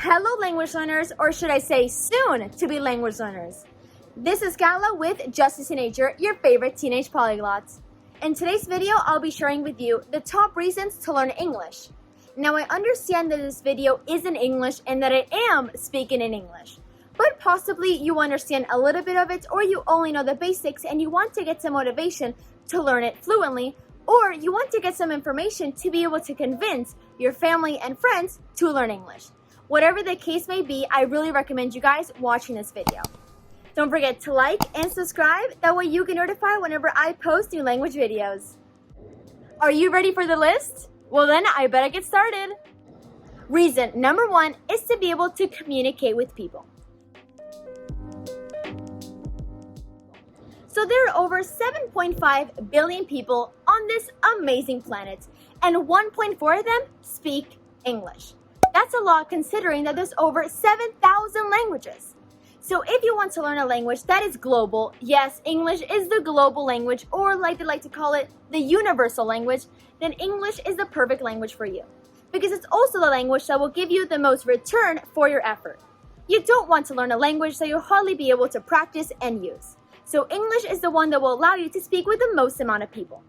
Hello language learners, or should I say soon to be language learners. This is Gala with Justice Teenager, your favorite teenage polyglots. In today's video, I'll be sharing with you the top reasons to learn English. Now I understand that this video is in English and that I am speaking in English, but possibly you understand a little bit of it, or you only know the basics and you want to get some motivation to learn it fluently, or you want to get some information to be able to convince your family and friends to learn English. Whatever the case may be, I really recommend you guys watching this video. Don't forget to like and subscribe, that way you get notified whenever I post new language videos. Are you ready for the list? Well then, I better get started. Reason number 1 is to be able to communicate with people. So there are over 7.5 billion people on this amazing planet, and 1.4 of them speak English. That's a lot considering that there's over 7,000 languages. So if you want to learn a language that is global, yes, English is the global language, or like they like to call it, the universal language, then English is the perfect language for you. Because it's also the language that will give you the most return for your effort. You don't want to learn a language that you'll hardly be able to practice and use. So English is the one that will allow you to speak with the most amount of people.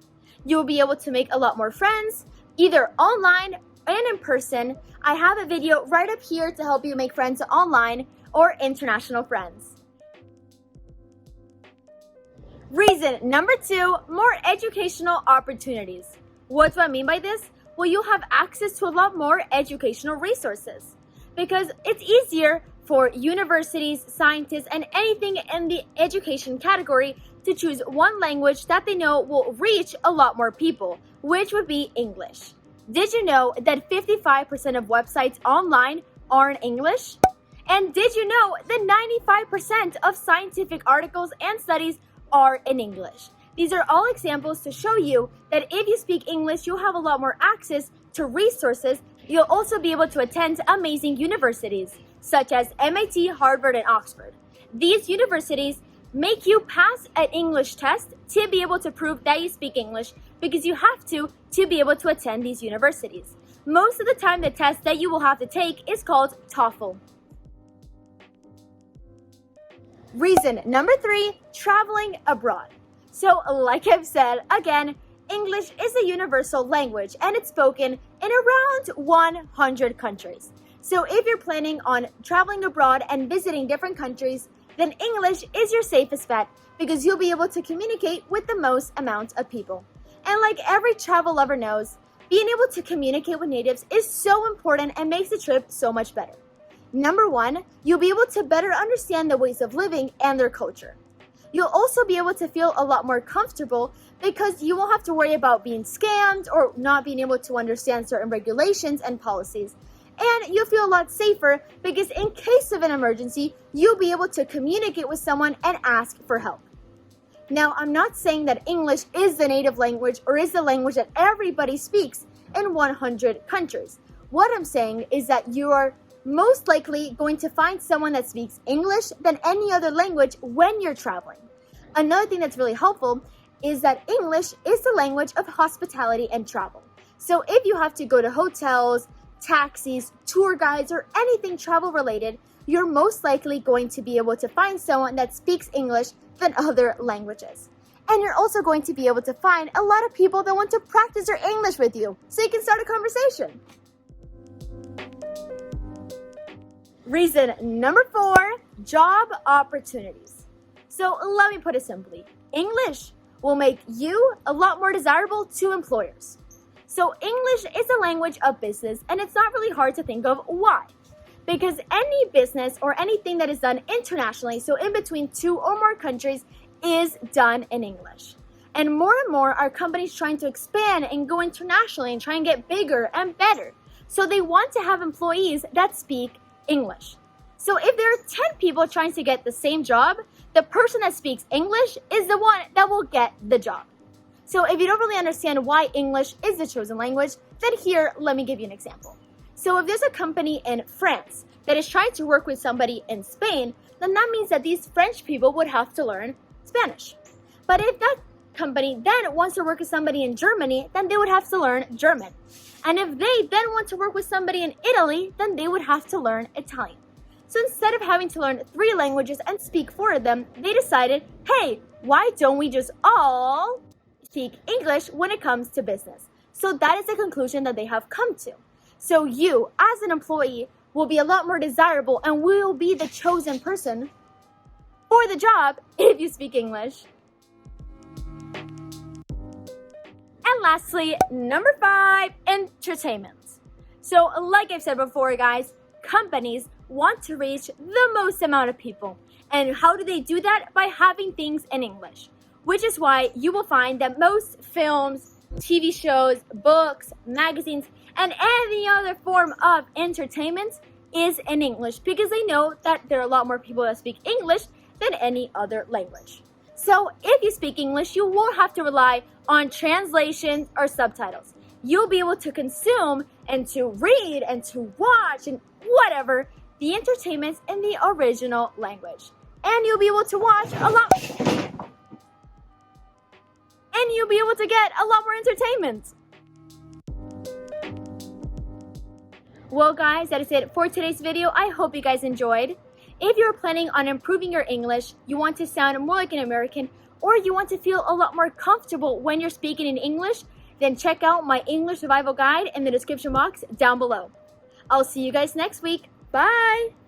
You'll be able to make a lot more friends, either online and in person. I have a video right up here to help you make friends online or international friends. Reason number 2, more educational opportunities. What do I mean by this? Well, you'll have access to a lot more educational resources because it's easier for universities, scientists, and anything in the education category to choose one language that they know will reach a lot more people, which would be English. Did you know that 55% of websites online are in English? And did you know that 95% of scientific articles and studies are in English? These are all examples to show you that if you speak English, you'll have a lot more access to resources. You'll also be able to attend amazing universities, such as MIT, Harvard, and Oxford. These universities make you pass an English test to be able to prove that you speak English, because you have to be able to attend these universities. Most of the time, the test that you will have to take is called TOEFL. Reason number 3, traveling abroad. So like I've said, again, English is a universal language and it's spoken in around 100 countries. So if you're planning on traveling abroad and visiting different countries, then English is your safest bet because you'll be able to communicate with the most amount of people. And like every travel lover knows, being able to communicate with natives is so important and makes the trip so much better. Number 1, you'll be able to better understand the ways of living and their culture. You'll also be able to feel a lot more comfortable because you won't have to worry about being scammed or not being able to understand certain regulations and policies. And you'll feel a lot safer because in case of an emergency, you'll be able to communicate with someone and ask for help. Now, I'm not saying that English is the native language or is the language that everybody speaks in 100 countries. What I'm saying is that you are most likely going to find someone that speaks English than any other language when you're traveling. Another thing that's really helpful is that English is the language of hospitality and travel. So if you have to go to hotels, taxis, tour guides, or anything travel related, you're most likely going to be able to find someone that speaks English than other languages. And you're also going to be able to find a lot of people that want to practice their English with you, so you can start a conversation. Reason number 4, job opportunities. So let me put it simply. English will make you a lot more desirable to employers. So English is a language of business, and it's not really hard to think of why. Because any business or anything that is done internationally, so in between 2 or more countries, is done in English. And more are companies trying to expand and go internationally and try and get bigger and better. So they want to have employees that speak English. So if there are 10 people trying to get the same job, the person that speaks English is the one that will get the job. So if you don't really understand why English is the chosen language, then here, let me give you an example. So if there's a company in France that is trying to work with somebody in Spain, then that means that these French people would have to learn Spanish. But if that company then wants to work with somebody in Germany, then they would have to learn German. And if they then want to work with somebody in Italy, then they would have to learn Italian. So instead of having to learn 3 languages and speak 4 of them, they decided, hey, why don't we just all speak English when it comes to business? So that is the conclusion that they have come to. So you, as an employee, will be a lot more desirable and will be the chosen person for the job if you speak English. And lastly, number 5, entertainment. So like I've said before, guys, companies want to reach the most amount of people. And how do they do that? By having things in English. Which is why you will find that most films, TV shows, books, magazines, and any other form of entertainment is in English, because they know that there are a lot more people that speak English than any other language. So if you speak English, you won't have to rely on translations or subtitles. You'll be able to consume and to read and to watch and whatever the entertainment in the original language. And you'll be able to watch a lot, and you'll be able to get a lot more entertainment. Well guys, that is it for today's video. I hope you guys enjoyed. If you're planning on improving your English, you want to sound more like an American, or you want to feel a lot more comfortable when you're speaking in English, then check out my English survival guide in the description box down below. I'll see you guys next week. Bye!